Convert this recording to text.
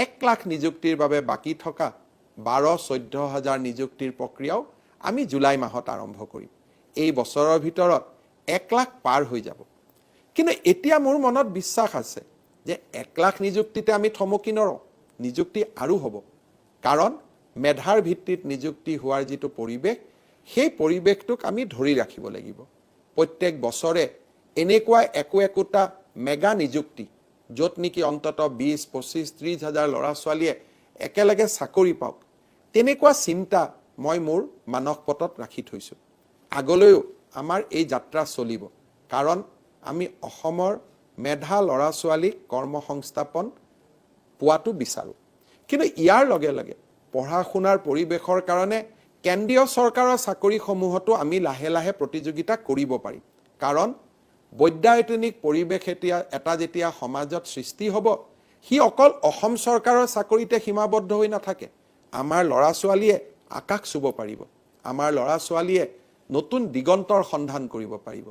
1 লাখ নিযুক্তিৰ বাবে বাকি থকা 12-14 হাজাৰ নিযুক্তিৰ প্ৰক্ৰিয়াও আমি জুলাই মাহত আৰম্ভ কৰিম এই বছৰৰ ভিতৰত 1 লাখ পাৰ হৈ যাব কিন্তু এতিয়া মোৰ মনত বিশ্বাস আছে যে 1 লাখ নিযুক্তিতে আমি থমকি নৰওঁ নিযুক্তি আৰু হ'ব কাৰণ মেধাৰ ভিত্তিত নিযুক্তি হোৱাৰ যিটো পৰিবেশ সেই পৰিবেশটোক আমি ধৰি ৰাখিব লাগিব প্ৰত্যেক বছৰে এনেকুৱা একোটা মেগা নিযুক্তি য'ত নেকি অন্তত 20-25-30 হাজাৰ ল'ৰা ছোৱালীয়ে একেলগে চাকৰি পাওক তেনেকুৱা চিন্তা মই মোৰ মানসপটত ৰাখি থৈছো আগলৈও আমাৰ এই যাত্ৰা চলিব কাৰণ আমি অসমৰ মেধা ল'ৰা ছোৱালীক কৰ্মসংস্থাপন পোৱাটো বিচাৰো কিন্তু ইয়াৰ লগে লগে পঢ়া শুনাৰ পৰিবেশৰ কাৰণে কেন্দ্ৰীয় চৰকাৰৰ চাকৰিসমূহতো আমি লাহে লাহে প্ৰতিযোগিতা কৰিব পাৰিম কাৰণ বৈদ্যায়তনিক পৰিবেশ এটা যেতিয়া সমাজত সৃষ্টি হ'ব হি অকল অসম চৰকাৰৰ চাকৰিতে সীমাবদ্ধ হৈ নাথাকে আমাৰ ল'ৰা ছোৱালীয়ে আকাশ চুব পাৰিব আমাৰ ল'ৰা ছোৱালীয়ে নতুন দিগন্তৰ সন্ধান কৰিব পাৰিব